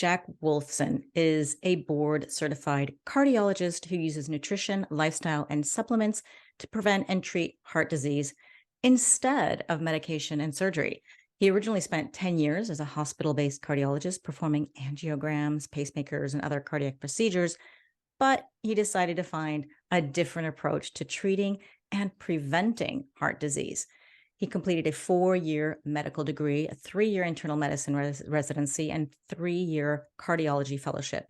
Jack Wolfson is a board-certified cardiologist who uses nutrition, lifestyle, and supplements to prevent and treat heart disease instead of medication and surgery. He originally spent 10 years as a hospital-based cardiologist performing angiograms, pacemakers, and other cardiac procedures, but he decided to find a different approach to treating and preventing heart disease. He completed a 4-year medical degree, a 3-year internal medicine residency, and 3-year cardiology fellowship.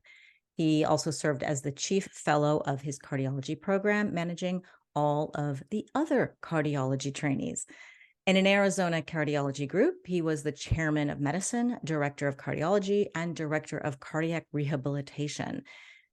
He also served as the chief fellow of his cardiology program, managing all of the other cardiology trainees. In an Arizona cardiology group, he was the chairman of medicine, director of cardiology, and director of cardiac rehabilitation.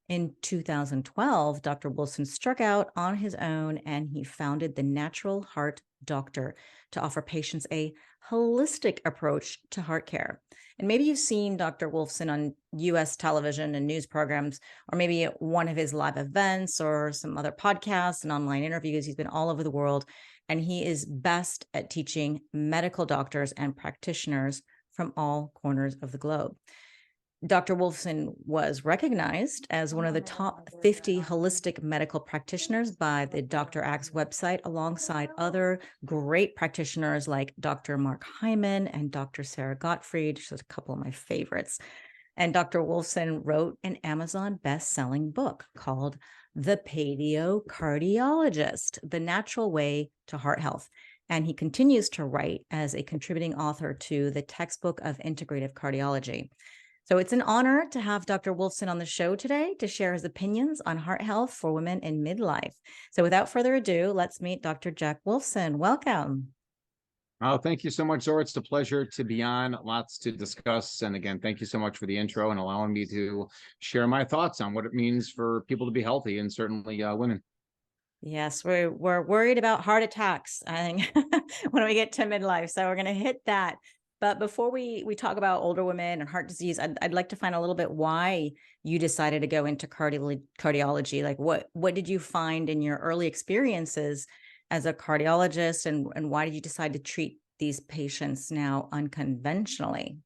In 2012, Dr. Wolfson struck out on his own and he founded the Natural Heart Doctor to offer patients a holistic approach to heart care. And maybe you've seen Dr. Wolfson on US television and news programs, or maybe at one of his live events or some other podcasts and online interviews. He's been all over the world, and he is best at teaching medical doctors and practitioners from all corners of the globe. Dr. Wolfson was recognized as one of the top 50 holistic medical practitioners by the Dr. Axe website, alongside other great practitioners like Dr. Mark Hyman and Dr. Sarah Gottfried, which is a couple of my favorites. And Dr. Wolfson wrote an Amazon best-selling book called The Paleo Cardiologist: The Natural Way to Heart Health. And he continues to write as a contributing author to the Textbook of Integrative Cardiology. So it's an honor to have Dr. Wolfson on the show today to share his opinions on heart health for women in midlife. So without further ado, let's meet Dr. Jack Wolfson. Welcome. Oh, thank you so much, Zora. It's a pleasure to be on. Lots to discuss. And again, thank you so much for the intro and allowing me to share my thoughts on what it means for people to be healthy, and certainly women. Yes, we're worried about heart attacks, I think, when we get to midlife. So we're going to hit that. But before we talk about older women and heart disease, I'd like to find a little bit why you decided to go into cardiology. Like what did you find in your early experiences as a cardiologist, and why did you decide to treat these patients now unconventionally?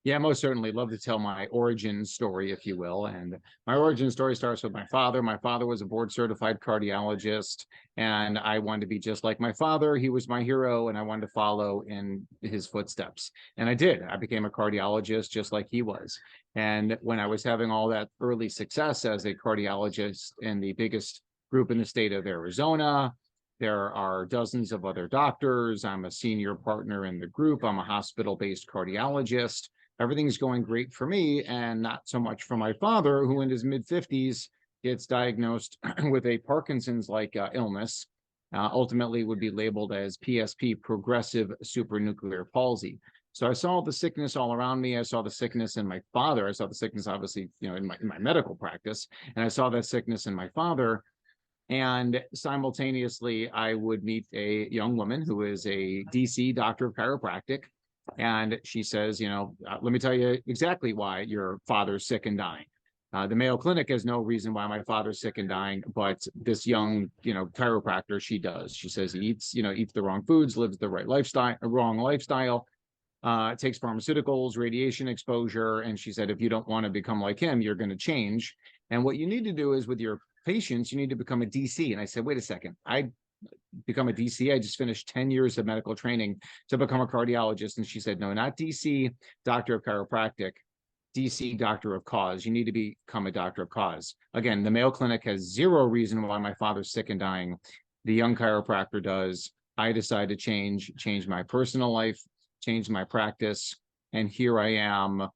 Yeah, most certainly. Love to tell my origin story, if you will. And my origin story starts with my father. My father was a board certified cardiologist, and I wanted to be just like my father. He was my hero, and I wanted to follow in his footsteps. And I did. I became a cardiologist just like he was. And when I was having all that early success as a cardiologist in the biggest group in the state of Arizona, there are dozens of other doctors. I'm a senior partner in the group. I'm a hospital-based cardiologist. Everything's going great for me, and not so much for my father, who in his mid-50s gets diagnosed with a Parkinson's-like illness, ultimately would be labeled as PSP, progressive supranuclear palsy. So I saw the sickness all around me. I saw the sickness in my father. I saw the sickness, obviously, in my medical practice, and I saw that sickness in my father. And simultaneously, I would meet a young woman who is a DC doctor of chiropractic. And she says, let me tell you exactly why your father's sick and dying. The Mayo Clinic has no reason why my father's sick and dying, but this young, chiropractor, she does. She says he eats the wrong foods, lives the wrong lifestyle, takes pharmaceuticals, radiation exposure. And she said, if you don't want to become like him, you're going to change. And what you need to do is, with your patients, you need to become a DC. And I said, wait a second, I become a DC? I just finished 10 years of medical training to become a cardiologist. And she said, no, not DC, doctor of chiropractic, DC, doctor of cause. You need to become a doctor of cause. Again, the Mayo Clinic has zero reason why my father's sick and dying. The young chiropractor does. I decided to change my personal life, change my practice. And here I am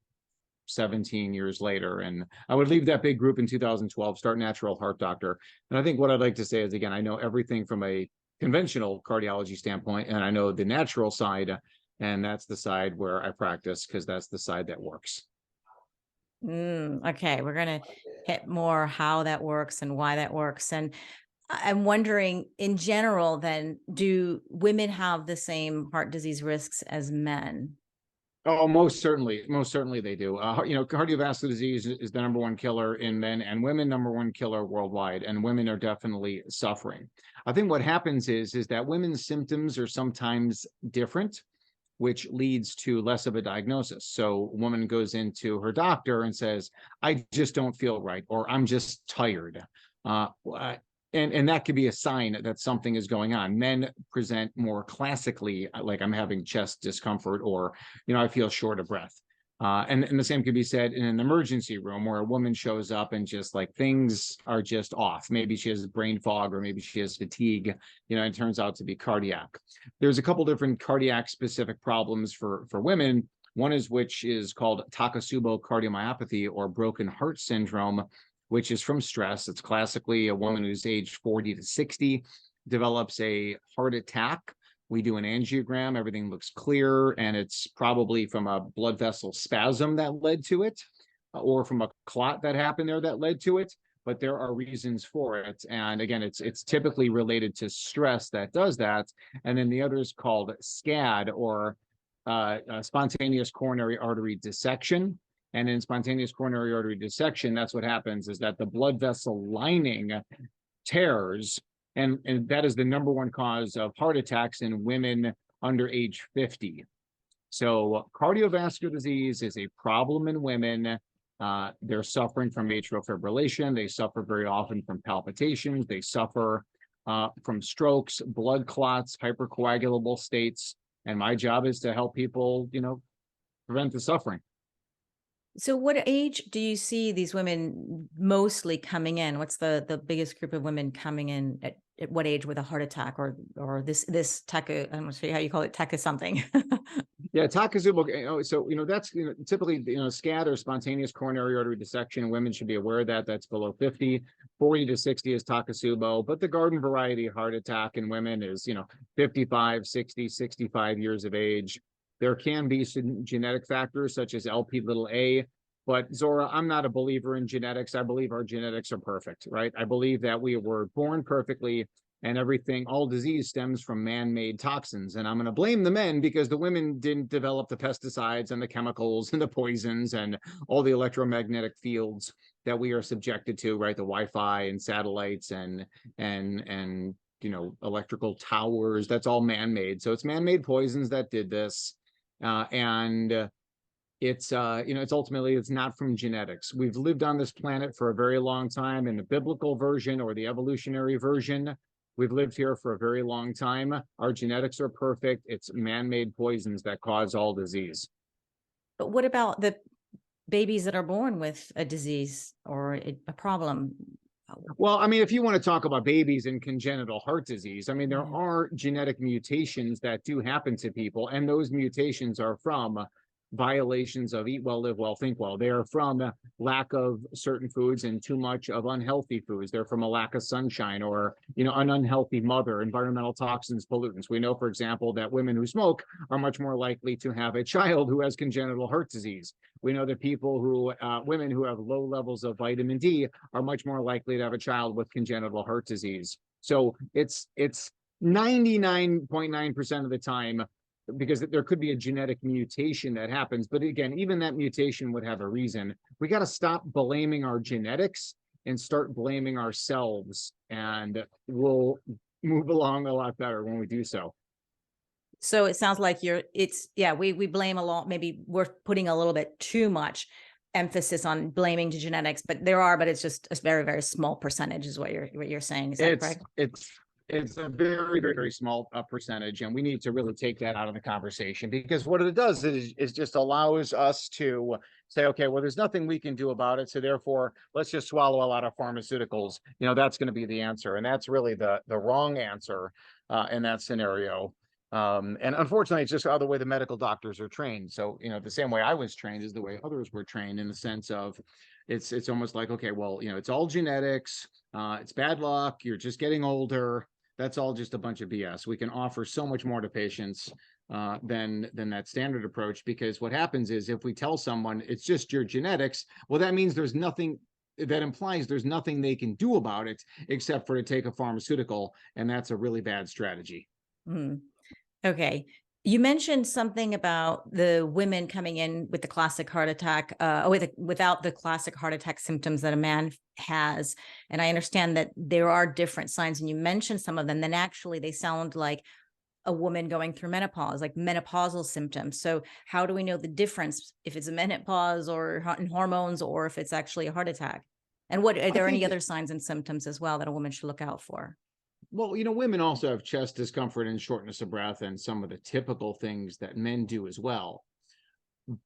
17 years later. And I would leave that big group in 2012, start Natural Heart Doctor. And I think what I'd like to say is, again, I know everything from a conventional cardiology standpoint, and I know the natural side, and that's the side where I practice, because that's the side that works. Okay, we're going to hit more how that works and why that works. And I'm wondering, in general, then, do women have the same heart disease risks as men? Oh, most certainly they do. Cardiovascular disease is the number one killer in men and women, number one killer worldwide, and women are definitely suffering. I think what happens is that women's symptoms are sometimes different. which leads to less of a diagnosis. So a woman goes into her doctor and says, I just don't feel right, or I'm just tired. And that could be a sign that something is going on. Men present more classically, like I'm having chest discomfort, or, I feel short of breath. And the same could be said in an emergency room where a woman shows up and just like things are just off. Maybe she has brain fog, or maybe she has fatigue, it turns out to be cardiac. There's a couple different cardiac specific problems for women. One is which is called Takotsubo cardiomyopathy, or broken heart syndrome, which is from stress. It's classically a woman who's aged 40 to 60 develops a heart attack. We do an angiogram, everything looks clear, and it's probably from a blood vessel spasm that led to it, or from a clot that happened there that led to it. But there are reasons for it. And again, it's typically related to stress that does that. And then the other is called SCAD, or spontaneous coronary artery dissection. And in spontaneous coronary artery dissection, that's what happens, is that the blood vessel lining tears. And that is the number one cause of heart attacks in women under age 50. So cardiovascular disease is a problem in women. They're suffering from atrial fibrillation. They suffer very often from palpitations. They suffer from strokes, blood clots, hypercoagulable states. And my job is to help people, prevent the suffering. So what age do you see these women mostly coming in? What's the biggest group of women coming in at what age with a heart attack, or this taka, I'm not sure how you call it, taka something? Yeah, Takotsubo. So that's typically SCAD, or spontaneous coronary artery dissection. Women should be aware of that. That's below 50. 40 to 60 is Takotsubo, but the garden variety heart attack in women is 55, 60, 65 years of age. There can be some genetic factors such as Lp(a), but Zora, I'm not a believer in genetics. I believe our genetics are perfect, right? I believe that we were born perfectly, and everything, all disease stems from man-made toxins. And I'm going to blame the men because the women didn't develop the pesticides and the chemicals and the poisons and all the electromagnetic fields that we are subjected to, right? The Wi-Fi and satellites and electrical towers. That's all man-made. So it's man-made poisons that did this. It's ultimately, it's not from genetics. We've lived on this planet for a very long time. In the biblical version or the evolutionary version, we've lived here for a very long time. Our genetics are perfect. It's man-made poisons that cause all disease. But what about the babies that are born with a disease or a problem? Well, if you want to talk about babies and congenital heart disease, there are genetic mutations that do happen to people, and those mutations are from violations of eat well, live well, think well. They are from lack of certain foods and too much of unhealthy foods. They're from a lack of sunshine, or an unhealthy mother, environmental toxins, pollutants. We know, for example, that women who smoke are much more likely to have a child who has congenital heart disease. We know that women who have low levels of vitamin D are much more likely to have a child with congenital heart disease. So it's 99.9% of the time, because there could be a genetic mutation that happens. But again, even that mutation would have a reason. We got to stop blaming our genetics and start blaming ourselves, and we'll move along a lot better when we do so. So it sounds like we blame a lot. Maybe we're putting a little bit too much emphasis on blaming the genetics, but it's just a very, very small percentage is what you're saying. Is that correct? It's a very, very, very small percentage, and we need to really take that out of the conversation, because what it does is just allows us to say, okay, well, there's nothing we can do about it, so therefore let's just swallow a lot of pharmaceuticals. That's going to be the answer, and that's really the wrong answer in that scenario. And unfortunately, it's just how the way the medical doctors are trained. So the same way I was trained is the way others were trained, in the sense of it's almost like, okay, well, it's all genetics, it's bad luck, you're just getting older. That's all just a bunch of BS. We can offer so much more to patients than that standard approach, because what happens is, if we tell someone it's just your genetics, well, that means there's nothing, that implies there's nothing they can do about it except for to take a pharmaceutical, and that's a really bad strategy. Okay. You mentioned something about the women coming in with the classic heart attack, without the classic heart attack symptoms that a man has. And I understand that there are different signs, and you mentioned some of them. Then actually they sound like a woman going through menopause, like menopausal symptoms. So how do we know the difference if it's a menopause or in hormones, or if it's actually a heart attack? And what are I there any think, other signs and symptoms as well that a woman should look out for? well, women also have chest discomfort and shortness of breath and some of the typical things that men do as well.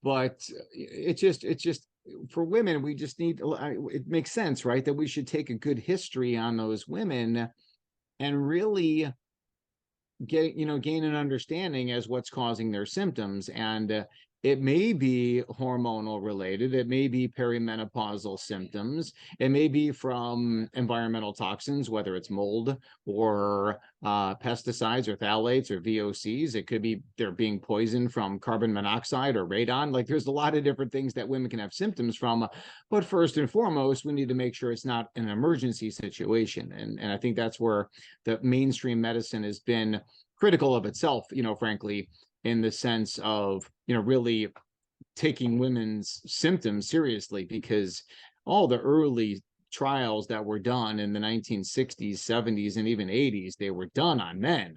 But it's just for women, we just need, it makes sense, right? That we should take a good history on those women and really gain an understanding as what's causing their symptoms. And it may be hormonal related, it may be perimenopausal symptoms, it may be from environmental toxins, whether it's mold or pesticides or phthalates or VOCs. It could be they're being poisoned from carbon monoxide or radon. Like, there's a lot of different things that women can have symptoms from. But first and foremost, we need to make sure it's not an emergency situation. And I think that's where the mainstream medicine has been critical of itself, frankly, in the sense of, really taking women's symptoms seriously, because all the early trials that were done in the 1960s, 70s, and even 80s, they were done on men.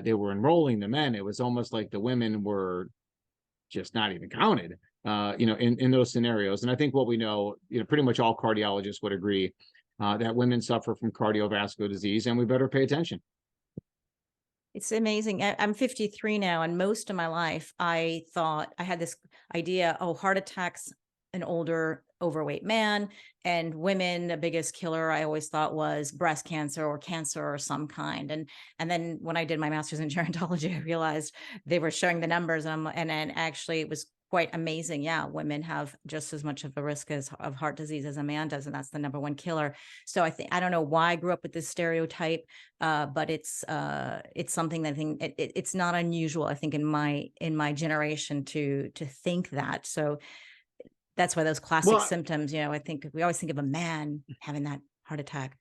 They were enrolling the men. It was almost like the women were just not even counted, in those scenarios. And I think what we know, pretty much all cardiologists would agree that women suffer from cardiovascular disease, and we better pay attention. It's amazing. I'm 53 now, and most of my life, I thought I had this idea, oh, heart attacks, an older, overweight man, and women, the biggest killer I always thought was breast cancer or cancer or some kind. And then when I did my master's in gerontology, I realized they were showing the numbers, and then actually it was quite amazing. Yeah, women have just as much of a risk of heart disease as a man does, and that's the number one killer. So I don't know why I grew up with this stereotype, but it's something that I think it's not unusual, I think, in my generation to think that. So that's why those classic Well, symptoms, I think we always think of a man having that heart attack.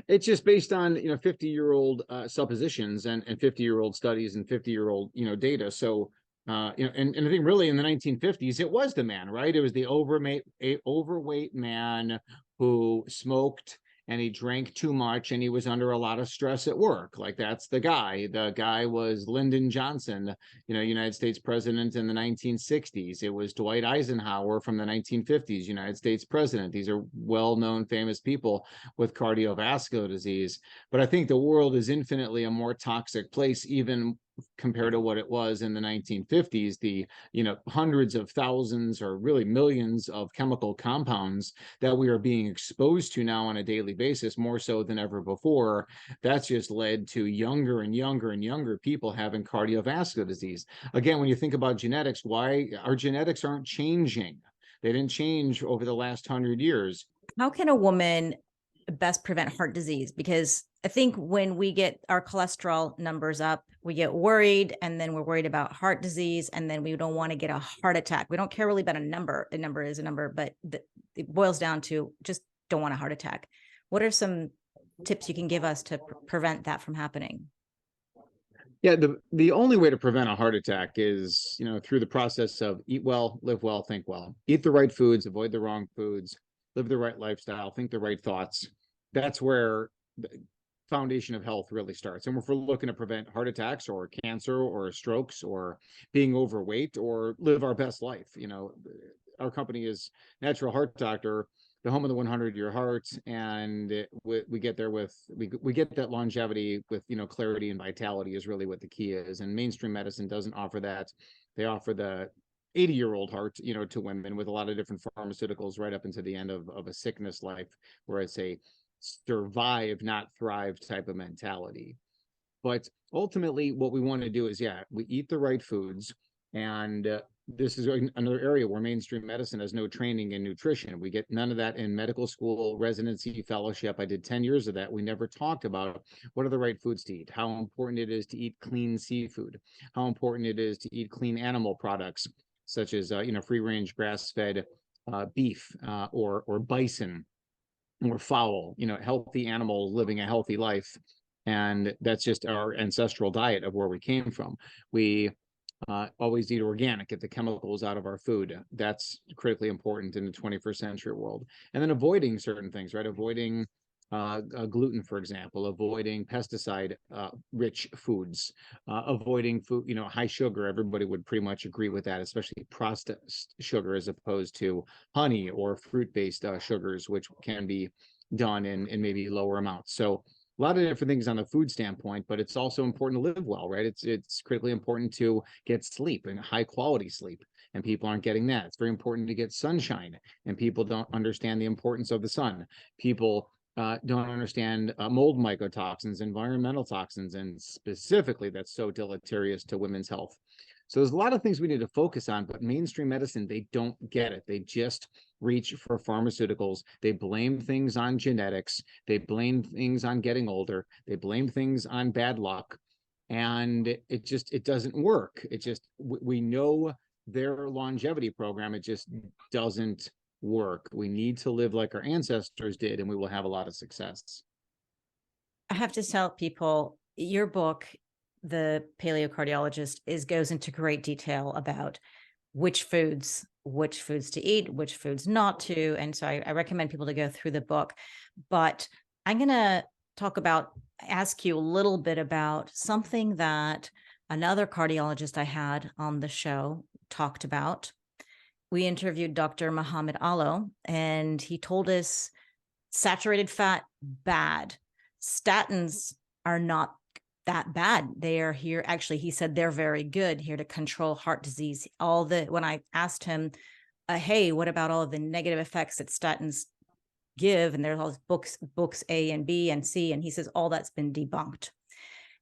it's just based on 50-year-old suppositions and 50-year-old studies and 50-year-old data. So and I think really in the 1950s it was the man, right? It was the overweight man who smoked and he drank too much and he was under a lot of stress at work. Like, that's the guy. The guy was Lyndon Johnson, United States president in the 1960s. It was Dwight Eisenhower from the 1950s, United States president. These are well-known, famous people with cardiovascular disease. But I think the world is infinitely a more toxic place, even compared to what it was in the 1950s. The hundreds of thousands or really millions of chemical compounds that we are being exposed to now on a daily basis, more so than ever before, that's just led to younger and younger and younger people having cardiovascular disease. Again, when you think about genetics, why our genetics aren't changing? They didn't change over the last 100 years. How can a woman best prevent heart disease? Because I think when we get our cholesterol numbers up, we get worried, and then we're worried about heart disease, and then we don't want to get a heart attack. We don't care really about a number. A number is a number, but it boils down to just don't want a heart attack. What are some tips you can give us to prevent that from happening? Yeah, the only way to prevent a heart attack is, through the process of eat well, live well, think well. Eat the right foods, avoid the wrong foods, live the right lifestyle, think the right thoughts. That's where the foundation of health really starts. And if we're looking to prevent heart attacks or cancer or strokes or being overweight or live our best life, our company is Natural Heart Doctor, the home of the 100-year heart, and we get there with we get that longevity with clarity and vitality is really what the key is. And mainstream medicine doesn't offer that. They offer the 80-year-old heart to women with a lot of different pharmaceuticals right up into the end of a sickness life, where it's a survive not thrive type of mentality. But ultimately what we want to do is, we eat the right foods. And this is another area where mainstream medicine has no training in nutrition. We get none of that in medical school, residency, fellowship. I did 10 years of that. We never talked about what are the right foods to eat, how important it is to eat clean seafood, how important it is to eat clean animal products, such as free range grass-fed beef or bison or fowl, healthy animals living a healthy life. And that's just our ancestral diet of where we came from. We always eat organic, get the chemicals out of our food. That's critically important in the 21st century world. And then avoiding certain things, right? Avoiding gluten, for example, avoiding pesticide rich foods, avoiding food, high sugar. Everybody would pretty much agree with that, especially processed sugar as opposed to honey or fruit-based sugars, which can be done in maybe lower amounts. So a lot of different things on the food standpoint, but it's also important to live well, right? It's critically important to get sleep and high quality sleep, and people aren't getting that. It's very important to get sunshine, and people don't understand the importance of the sun. People don't understand mold mycotoxins, environmental toxins, and specifically that's so deleterious to women's health. So there's a lot of things we need to focus on, but mainstream medicine, they don't get it. They just reach for pharmaceuticals. They blame things on genetics. They blame things on getting older. They blame things on bad luck. And it doesn't work. We know their longevity program, it just doesn't work. We need to live like our ancestors did, and we will have a lot of success. I have to tell people your book, The Paleocardiologist, goes into great detail about which foods to eat, which foods not to. And so I recommend people to go through the book. But I'm going to ask you a little bit about something that another cardiologist I had on the show talked about. We interviewed Dr. Muhammad Alo, and he told us saturated fat, bad. Statins are not that bad. They are here. Actually, he said they're very good here to control heart disease. When I asked him, hey, what about all of the negative effects that statins give? And there's all these books A and B and C, and he says all that's been debunked.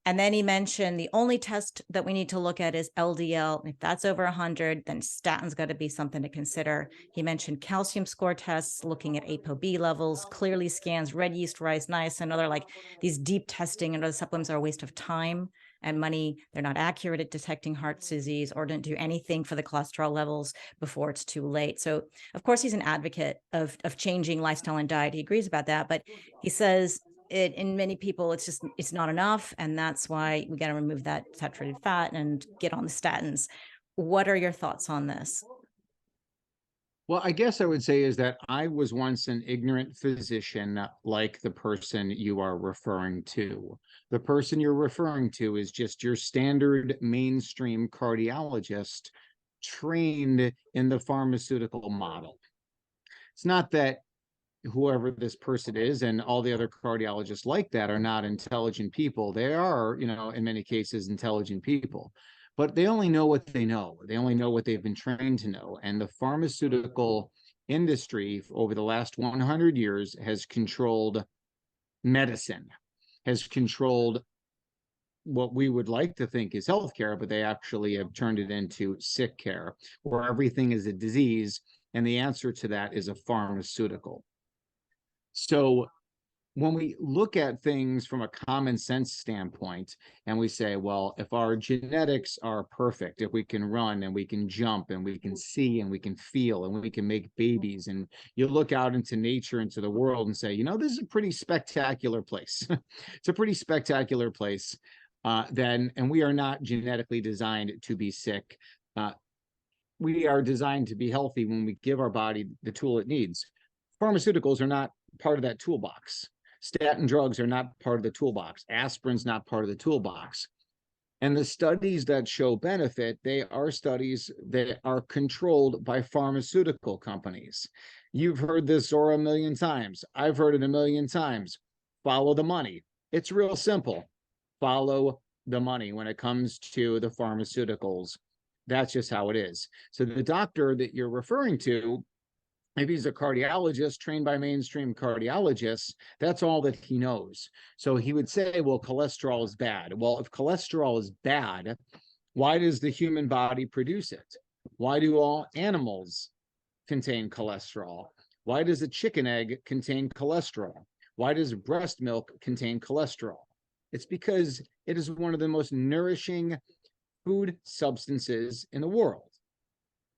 And then he mentioned the only test that we need to look at is LDL. If that's over 100, then statins got to be something to consider. He mentioned calcium score tests, looking at ApoB levels, clearly scans, red yeast, rice, niacin, other like these deep testing and other supplements are a waste of time and money. They're not accurate at detecting heart disease or don't do anything for the cholesterol levels before it's too late. So, of course, he's an advocate of changing lifestyle and diet. He agrees about that, but he says in many people, it's not enough. And that's why we got to remove that saturated fat and get on the statins. What are your thoughts on this? Well, I guess I would say is that I was once an ignorant physician like the person you are referring to. The person you're referring to is just your standard mainstream cardiologist trained in the pharmaceutical model. It's not that whoever this person is and all the other cardiologists like that are not intelligent people. They are, in many cases, intelligent people, but they only know what they know. They only know what they've been trained to know. And the pharmaceutical industry over the last 100 years has controlled medicine, has controlled what we would like to think is healthcare, but they actually have turned it into sick care, where everything is a disease. And the answer to that is a pharmaceutical. So when we look at things from a common sense standpoint and we say, well, if our genetics are perfect, if we can run and we can jump and we can see and we can feel and we can make babies, and you look out into nature, into the world and say, this is a pretty spectacular place. It's a pretty spectacular place. And we are not genetically designed to be sick. We are designed to be healthy when we give our body the tool it needs. Pharmaceuticals are not part of that toolbox. Statin drugs are not part of the toolbox. Aspirin's not part of the toolbox. And the studies that show benefit, they are studies that are controlled by pharmaceutical companies. You've heard this, Zora, a million times. I've heard it a million times. Follow the money. It's real simple. Follow the money when it comes to the pharmaceuticals. That's just how it is. So the doctor that you're referring to, if he's a cardiologist trained by mainstream cardiologists, that's all that he knows. So he would say, well, cholesterol is bad. Well, if cholesterol is bad, why does the human body produce it? Why do all animals contain cholesterol? Why does a chicken egg contain cholesterol? Why does breast milk contain cholesterol? It's because it is one of the most nourishing food substances in the world.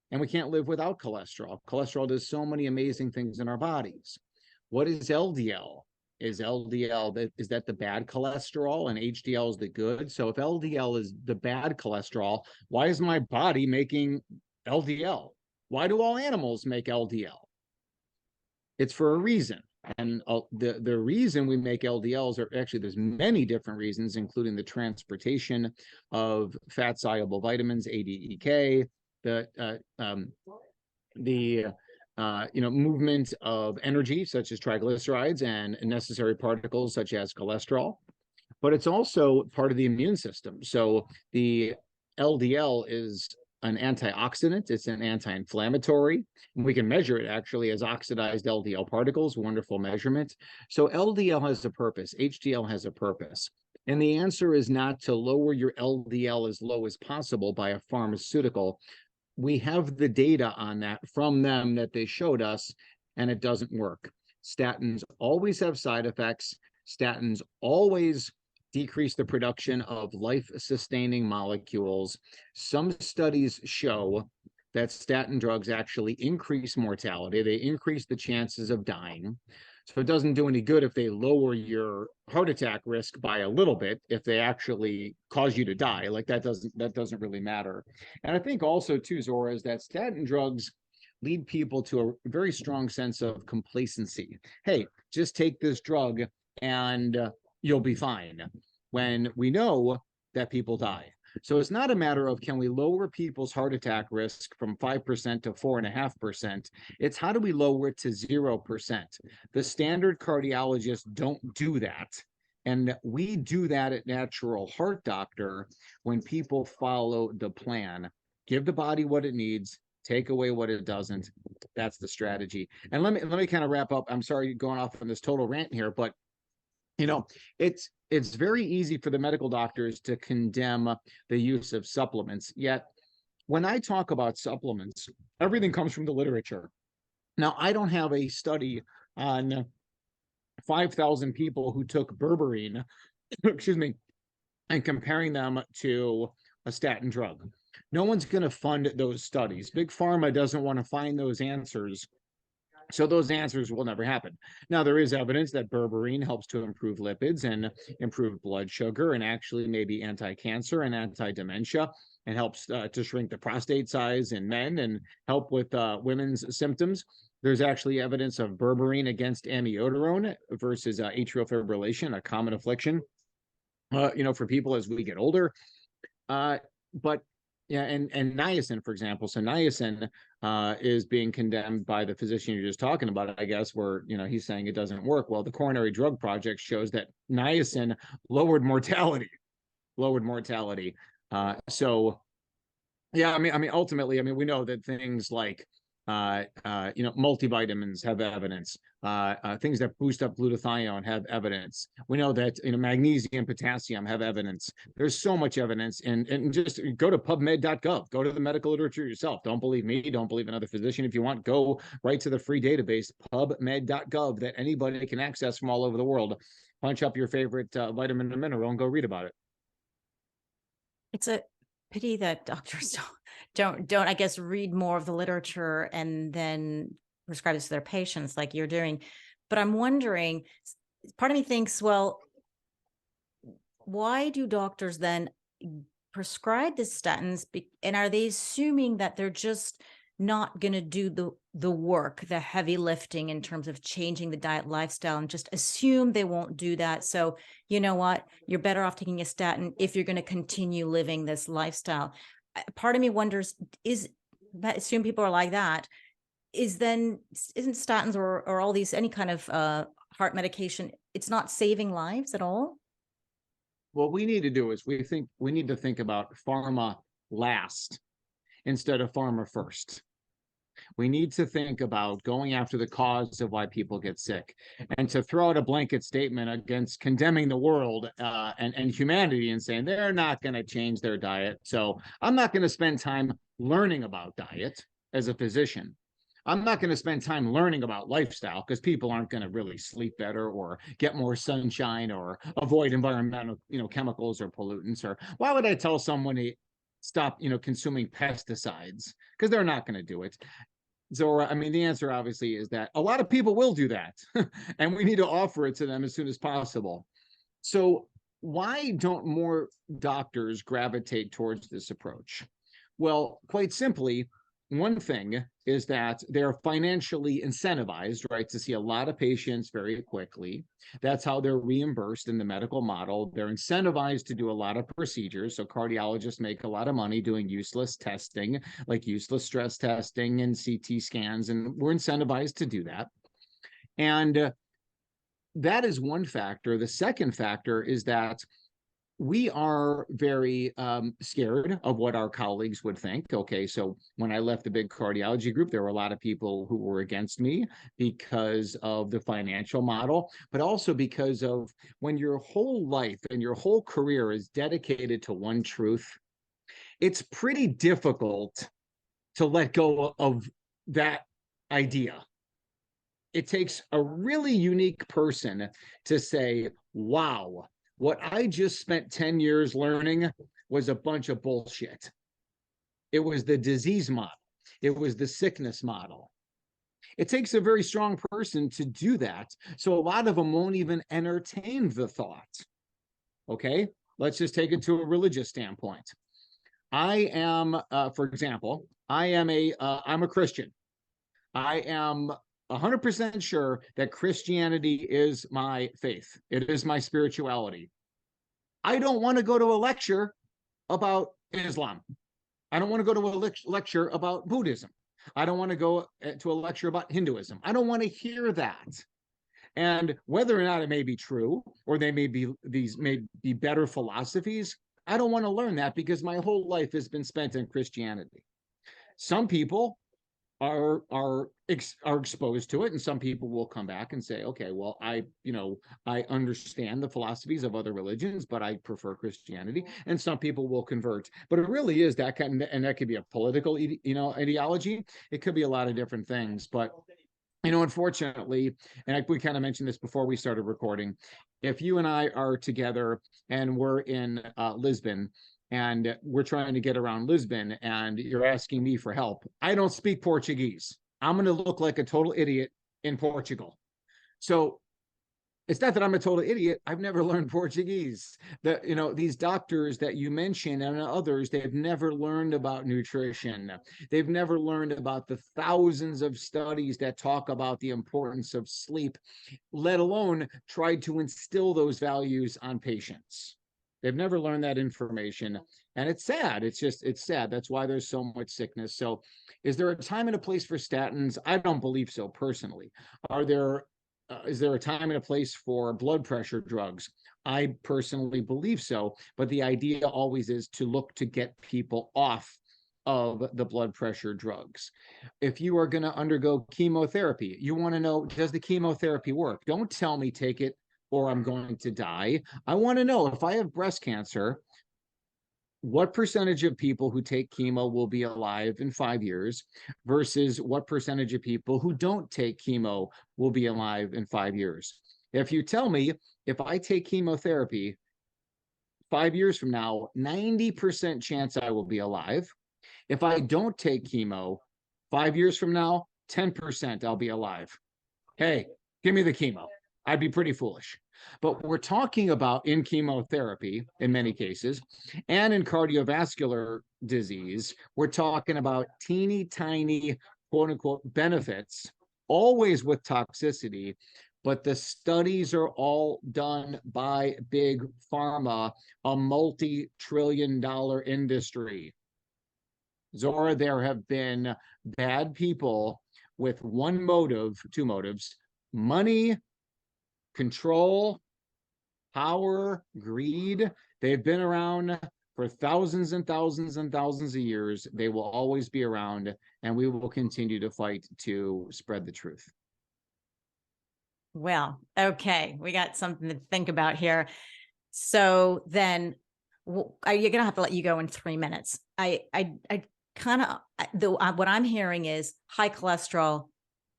And we can't live without cholesterol. Cholesterol does so many amazing things in our bodies. What is LDL? Is that the bad cholesterol and HDL is the good? So if LDL is the bad cholesterol, why is my body making LDL? Why do all animals make LDL? It's for a reason. And the reason we make LDLs are actually, there's many different reasons, including the transportation of fat soluble vitamins, ADEK, the movement of energy such as triglycerides and necessary particles such as cholesterol. But it's also part of the immune system. So the LDL is an antioxidant, it's an anti-inflammatory. We can measure it actually as oxidized LDL particles, wonderful measurement. So LDL has a purpose, HDL has a purpose. And the answer is not to lower your LDL as low as possible by a pharmaceutical. We have the data on that from them that they showed us, and it doesn't work. Statins always have side effects. Statins always decrease the production of life-sustaining molecules. Some studies show that statin drugs actually increase mortality. They increase the chances of dying. So it doesn't do any good if they lower your heart attack risk by a little bit, if they actually cause you to die. Like that doesn't really matter. And I think also too, Zora, is that statin drugs lead people to a very strong sense of complacency. Hey, just take this drug and you'll be fine, when we know that people die. So it's not a matter of can we lower people's heart attack risk from 5% to 4.5%. It's how do we lower it to 0%. The standard cardiologists don't do that. And we do that at Natural Heart Doctor when people follow the plan. Give the body what it needs, take away what it doesn't. That's the strategy. And let me kind of wrap up. I'm sorry going off on this total rant here, but it's very easy for the medical doctors to condemn the use of supplements. Yet when I talk about supplements, everything comes from the literature. Now, I don't have a study on 5,000 people who took berberine, excuse me, and comparing them to a statin drug. No one's going to fund those studies. Big Pharma doesn't want to find those answers. So those answers will never happen. Now, there is evidence that berberine helps to improve lipids and improve blood sugar and actually maybe anti-cancer and anti-dementia, and helps to shrink the prostate size in men and help with women's symptoms. There's actually evidence of berberine against amiodarone versus atrial fibrillation, a common affliction, for people as we get older. But yeah, and niacin, for example. So niacin is being condemned by the physician you're just talking about, I guess, where he's saying it doesn't work. Well, the Coronary Drug Project shows that niacin lowered mortality. So yeah, I mean, ultimately, we know that things like multivitamins have evidence. Things that boost up glutathione have evidence. We know that magnesium, potassium have evidence. There's so much evidence, and just go to PubMed.gov. Go to the medical literature yourself. Don't believe me. Don't believe another physician. If you want, go right to the free database, PubMed.gov, that anybody can access from all over the world. Punch up your favorite vitamin or mineral and go read about it. It's a pity that doctors don't I guess read more of the literature and then prescribe this to their patients like you're doing. But I'm wondering, part of me thinks, well, why do doctors then prescribe the statins, and are they assuming that they're just not going to do the work, the heavy lifting in terms of changing the diet lifestyle, and just assume they won't do that? So you know what, you're better off taking a statin if you're going to continue living this lifestyle. Part of me wonders, assume people are like that, isn't statins or all these, any kind of heart medication, it's not saving lives at all? What we need to do is we need to think about pharma last instead of pharma first. We need to think about going after the cause of why people get sick, and to throw out a blanket statement against condemning the world and humanity and saying they're not going to change their diet. So I'm not going to spend time learning about diet as a physician. I'm not going to spend time learning about lifestyle because people aren't going to really sleep better or get more sunshine or avoid environmental, chemicals or pollutants. Or why would I tell someone to stop, consuming pesticides? Because they're not going to do it. Zora, the answer obviously is that a lot of people will do that, and we need to offer it to them as soon as possible. So why don't more doctors gravitate towards this approach? Well, quite simply, one thing is that they're financially incentivized, right, to see a lot of patients very quickly. That's how they're reimbursed in the medical model. They're incentivized to do a lot of procedures. So cardiologists make a lot of money doing useless testing, like useless stress testing and CT scans, and we're incentivized to do that. And that is one factor. The second factor is that we are very scared of what our colleagues would think. Okay, so when I left the big cardiology group, there were a lot of people who were against me because of the financial model, but also because of when your whole life and your whole career is dedicated to one truth, it's pretty difficult to let go of that idea. It takes a really unique person to say, wow, what I just spent 10 years learning was a bunch of bullshit. It was the disease model. It was the sickness model. It takes a very strong person to do that. So a lot of them won't even entertain the thought. Okay, let's just take it to a religious standpoint. I am, for example, I'm a Christian. I am 100% sure that Christianity is my faith. It is my spirituality. I don't want to go to a lecture about Islam. I don't want to go to a lecture about Buddhism. I don't want to go to a lecture about Hinduism. I don't want to hear that. And whether or not it may be true, or these may be better philosophies, I don't want to learn that because my whole life has been spent in Christianity. Some people are exposed to it, and some people will come back and say, okay, well, I understand the philosophies of other religions, but I prefer Christianity. And some people will convert. But it really is that kind of, and that could be a political ideology. It could be a lot of different things. But unfortunately, and we kind of mentioned this before we started recording, if you and I are together and we're in Lisbon, and we're trying to get around Lisbon, and you're asking me for help, I don't speak Portuguese. I'm going to look like a total idiot in Portugal. So it's not that I'm a total idiot. I've never learned Portuguese. These doctors that you mentioned and others, they've never learned about nutrition. They've never learned about the thousands of studies that talk about the importance of sleep, let alone tried to instill those values on patients. They've never learned that information. And it's sad. It's sad. That's why there's so much sickness. So is there a time and a place for statins? I don't believe so personally. Is there a time and a place for blood pressure drugs? I personally believe so. But the idea always is to look to get people off of the blood pressure drugs. If you are going to undergo chemotherapy, you want to know, does the chemotherapy work? Don't tell me take it or I'm going to die. I want to know, if I have breast cancer, what percentage of people who take chemo will be alive in 5 years versus what percentage of people who don't take chemo will be alive in 5 years. If you tell me, if I take chemotherapy 5 years from now, 90% chance I will be alive. If I don't take chemo 5 years from now, 10% I'll be alive. Hey, give me the chemo. I'd be pretty foolish. But we're talking about in chemotherapy, in many cases, and in cardiovascular disease, we're talking about teeny tiny, quote unquote, benefits, always with toxicity. But the studies are all done by big pharma, a multi-trillion-dollar industry. Zora, there have been bad people with one motive, two motives: money, control, power, greed. They've been around for thousands and thousands and thousands of years. They will always be around, and we will continue to fight to spread the truth. Well, okay, we got something to think about here. So then you're going to have to let you go in 3 minutes. I kind of, what I'm hearing is high cholesterol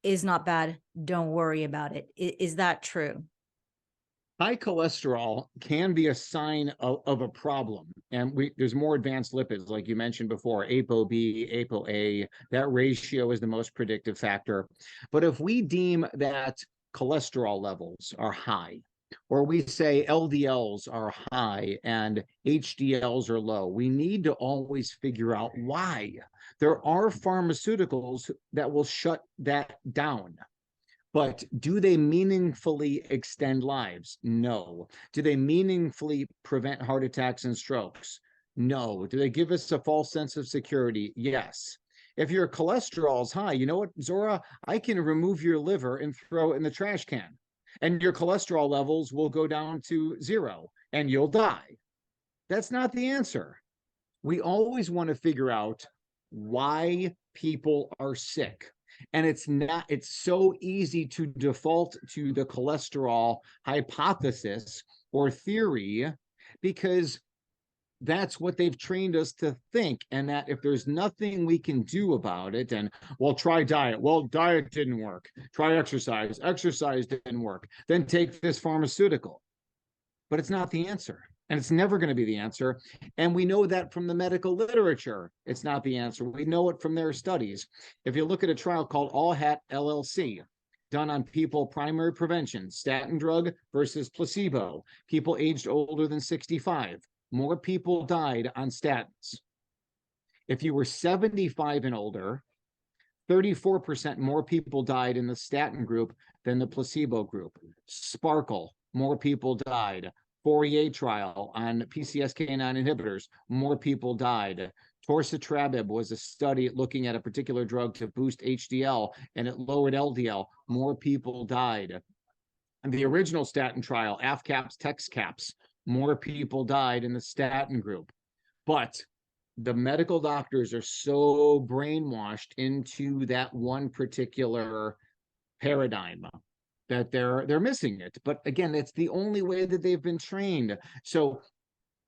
is not bad. Don't worry about it. Is that true? High cholesterol can be a sign of a problem. And there's more advanced lipids, like you mentioned before, ApoB, ApoA. That ratio is the most predictive factor. But if we deem that cholesterol levels are high, or we say LDLs are high and HDLs are low, we need to always figure out why. There are pharmaceuticals that will shut that down. But do they meaningfully extend lives? No. Do they meaningfully prevent heart attacks and strokes? No. Do they give us a false sense of security? Yes. If your cholesterol is high, you know what, Zora? I can remove your liver and throw it in the trash can, and your cholesterol levels will go down to 0 and you'll die. That's not the answer. We always want to figure out why people are sick. And it's so easy to default to the cholesterol hypothesis or theory because that's what they've trained us to think. And that if there's nothing we can do about it, and well, try diet. Well, diet didn't work. Try exercise. Exercise didn't work. Then take this pharmaceutical. But it's not the answer. And it's never going to be the answer. And we know that from the medical literature, it's not the answer. We know it from their studies. If you look at a trial called All Hat LLC, done on people, primary prevention, statin drug versus placebo, people aged older than 65, more people died on statins. If you were 75 and older, 34% more people died in the statin group than the placebo group. Sparkle, more people died. Fourier trial on PCSK9 inhibitors, more people died. Torcetrapib was a study looking at a particular drug to boost HDL, and it lowered LDL. More people died. And the original statin trial, AFCAPS, TEXCAPS, more people died in the statin group. But the medical doctors are so brainwashed into that one particular paradigm that they're missing it. But again, it's the only way that they've been trained. So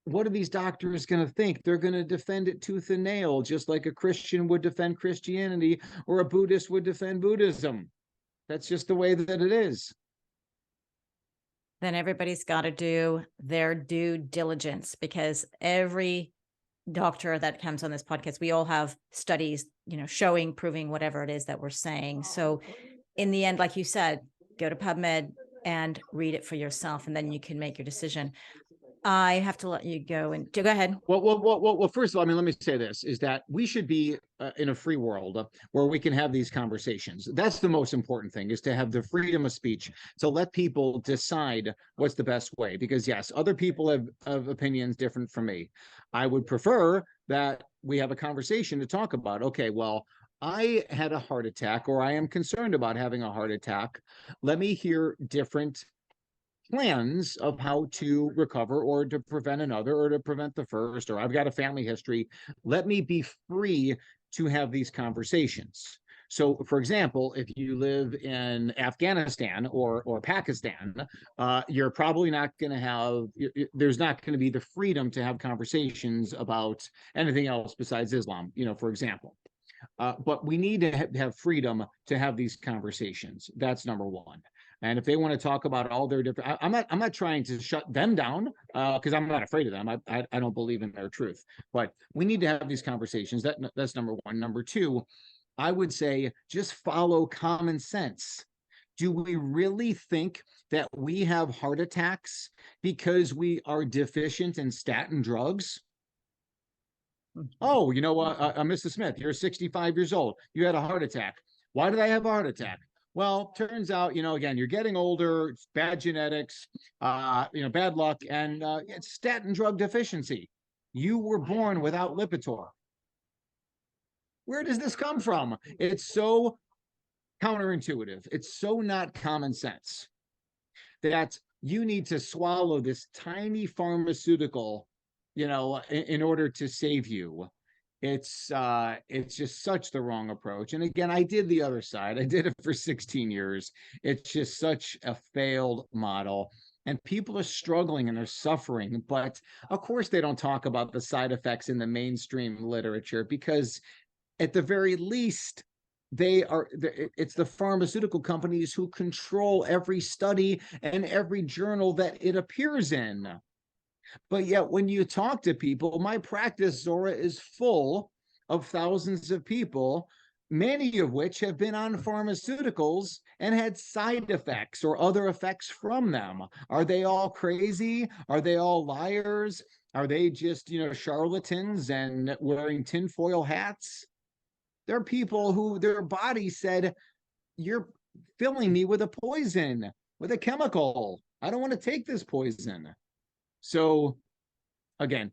what are these doctors going to think? They're going to defend it tooth and nail, just like a Christian would defend Christianity or a Buddhist would defend Buddhism. That's just the way that it is. Then everybody's got to do their due diligence, because every doctor that comes on this podcast, we all have studies, showing, proving whatever it is that we're saying. So in the end, like you said, go to PubMed and read it for yourself, and then you can make your decision. I have to let you go and go ahead. Well, first of all, let me say this, is that we should be in a free world where we can have these conversations. That's the most important thing, is to have the freedom of speech, to let people decide what's the best way. Because yes, other people have opinions different from me. I would prefer that we have a conversation to talk about, okay, well, I had a heart attack, or I am concerned about having a heart attack. Let me hear different plans of how to recover or to prevent another or to prevent the first, or I've got a family history. Let me be free to have these conversations. So, for example, if you live in Afghanistan or Pakistan, you're probably not going to have, there's not going to be the freedom to have conversations about anything else besides Islam, for example. But we need to have freedom to have these conversations. That's number one. And if they want to talk about all their different, I'm not trying to shut them down because I'm not afraid of them. I don't believe in their truth. But we need to have these conversations. That's number one. Number two, I would say just follow common sense. Do we really think that we have heart attacks because we are deficient in statin drugs? Oh, Mrs. Smith, you're 65 years old. You had a heart attack. Why did I have a heart attack? Well, turns out, again, you're getting older, it's bad genetics, bad luck, and it's statin drug deficiency. You were born without Lipitor. Where does this come from? It's so counterintuitive. It's so not common sense that you need to swallow this tiny pharmaceutical, in order to save you. It's just such the wrong approach. And again, I did the other side. I did it for 16 years. It's just such a failed model. And people are struggling and they're suffering. But of course, they don't talk about the side effects in the mainstream literature, because at the very least, it's the pharmaceutical companies who control every study and every journal that it appears in. But yet, when you talk to people, my practice, Zora, is full of thousands of people many of which have been on pharmaceuticals and had side effects or other effects from them. Are they all crazy? Are they all liars? Are they just, charlatans and wearing tinfoil hats? There are people who their body said, you're filling me with a poison, with a chemical. I don't want to take this poison. So again,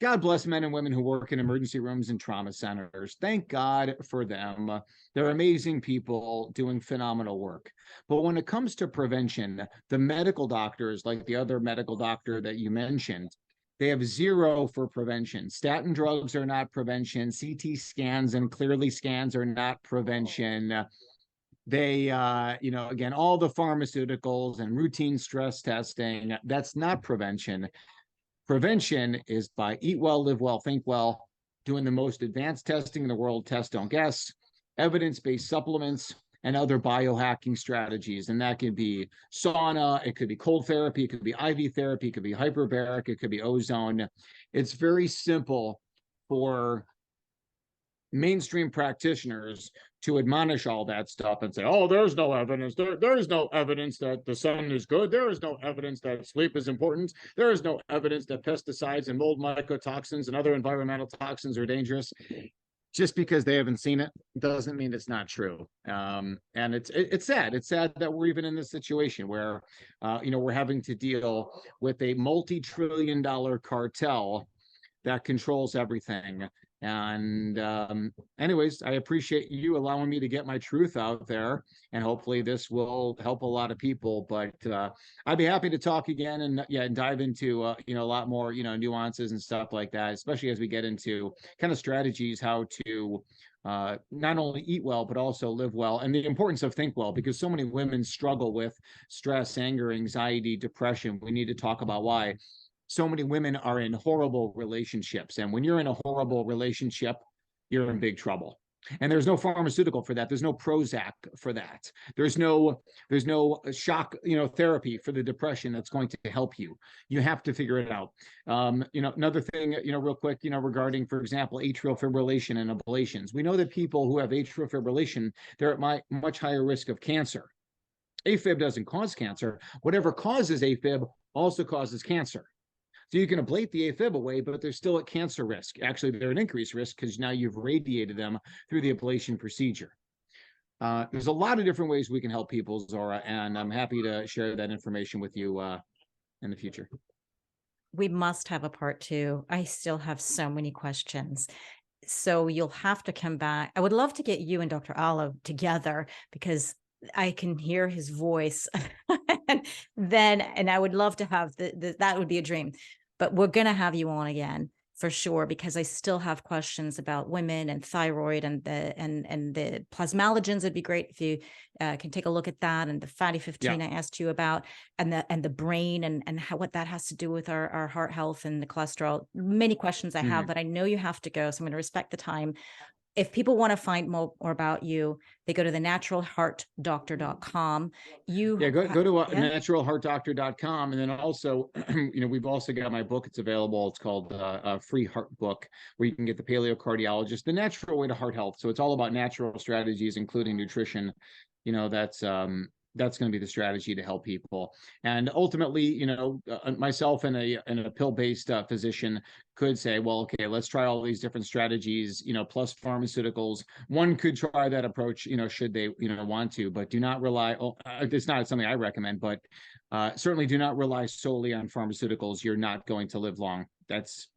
God bless men and women who work in emergency rooms and trauma centers. Thank God for them. They're amazing people doing phenomenal work. But when it comes to prevention, the medical doctors, like the other medical doctor that you mentioned, they have zero for prevention. Statin drugs are not prevention. CT scans and clearly scans are not prevention. They, again, all the pharmaceuticals and routine stress testing, that's not prevention. Prevention is by eat well, live well, think well, doing the most advanced testing in the world, test, don't guess, evidence-based supplements, and other biohacking strategies. And that could be sauna, it could be cold therapy, it could be IV therapy, it could be hyperbaric, it could be ozone. It's very simple for mainstream practitioners to admonish all that stuff and say, oh, there's no evidence. There is no evidence that the sun is good. There is no evidence that sleep is important. There is no evidence that pesticides and mold mycotoxins and other environmental toxins are dangerous. Just because they haven't seen it doesn't mean it's not true. And it's sad. It's sad that we're even in this situation where, we're having to deal with a multi-trillion-dollar cartel that controls everything. And anyways, I appreciate you allowing me to get my truth out there, and hopefully this will help a lot of people. But I'd be happy to talk again and dive into a lot more nuances and stuff like that, especially as we get into kind of strategies how to not only eat well but also live well, and the importance of think well, because so many women struggle with stress, anger, anxiety, depression. We need to talk about why so many women are in horrible relationships. And when you're in a horrible relationship, you're in big trouble. And there's no pharmaceutical for that. There's no Prozac for that. There's no shock, therapy for the depression that's going to help you. You have to figure it out. Another thing, real quick, regarding, for example, atrial fibrillation and ablations. We know that people who have atrial fibrillation, they're at much higher risk of cancer. AFib doesn't cause cancer. Whatever causes AFib also causes cancer. So you can ablate the AFib away, but they're still at cancer risk. Actually, they're at increased risk because now you've radiated them through the ablation procedure. There's a lot of different ways we can help people, Zora, and I'm happy to share that information with you in the future. We must have a part 2. I still have so many questions. So you'll have to come back. I would love to get you and Dr. Olive together, because I can hear his voice and I would love to have that would be a dream, but we're going to have you on again for sure, because I still have questions about women and thyroid and the plasmalogens. It'd be great if you can take a look at that, and the fatty 15 I asked you about, and the brain and what that has to do with our heart health and the cholesterol. Many questions I have, but I know you have to go, so I'm going to respect the time. If people want to find more about you, they go to thenaturalheartdoctor.com. Go to naturalheartdoctor.com. And then also, we've also got my book. It's available. It's called a Free Heart Book, where you can get the paleocardiologist, the natural way to heart health. So it's all about natural strategies, including nutrition. That's going to be the strategy to help people. And ultimately, myself and a pill-based physician could say, well, okay, let's try all these different strategies, plus pharmaceuticals. One could try that approach, should they, want to, but do not rely. It's not something I recommend, but certainly do not rely solely on pharmaceuticals. You're not going to live long. That's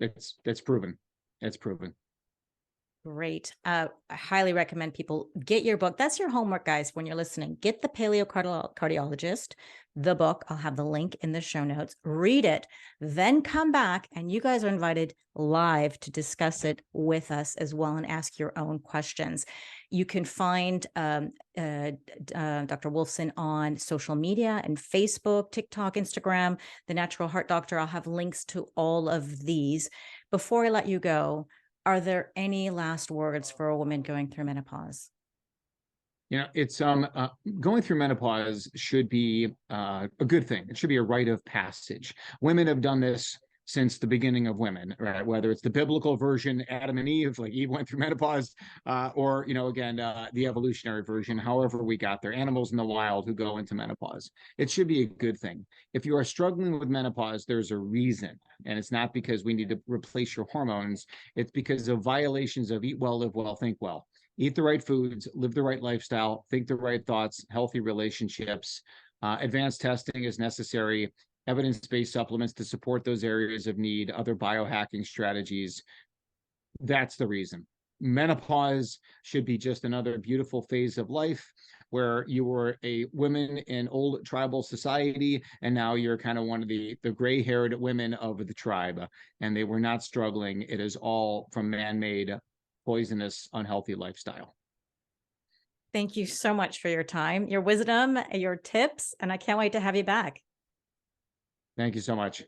proven. It's proven. Great. I highly recommend people get your book. That's your homework, guys, when you're listening. Get the Paleocardiologist, the book. I'll have the link in the show notes. Read it, then come back, and you guys are invited live to discuss it with us as well and ask your own questions. You can find Dr. Wolfson on social media and Facebook, TikTok, Instagram, The Natural Heart Doctor. I'll have links to all of these. Before I let you go, are there any last words for a woman going through menopause? It's going through menopause should be a good thing. It should be a rite of passage. Women have done this since the beginning of women, right? Whether it's the biblical version, Adam and Eve, like Eve went through menopause, or, again, the evolutionary version, however we got there, animals in the wild who go into menopause. It should be a good thing. If you are struggling with menopause, there's a reason. And it's not because we need to replace your hormones. It's because of violations of eat well, live well, think well. Eat the right foods, live the right lifestyle, think the right thoughts, healthy relationships. Advanced testing is necessary, evidence-based supplements to support those areas of need, other biohacking strategies. That's the reason. Menopause should be just another beautiful phase of life where you were a woman in old tribal society, and now you're kind of one of the gray-haired women of the tribe, and they were not struggling. It is all from man-made, poisonous, unhealthy lifestyle. Thank you so much for your time, your wisdom, your tips, and I can't wait to have you back. Thank you so much.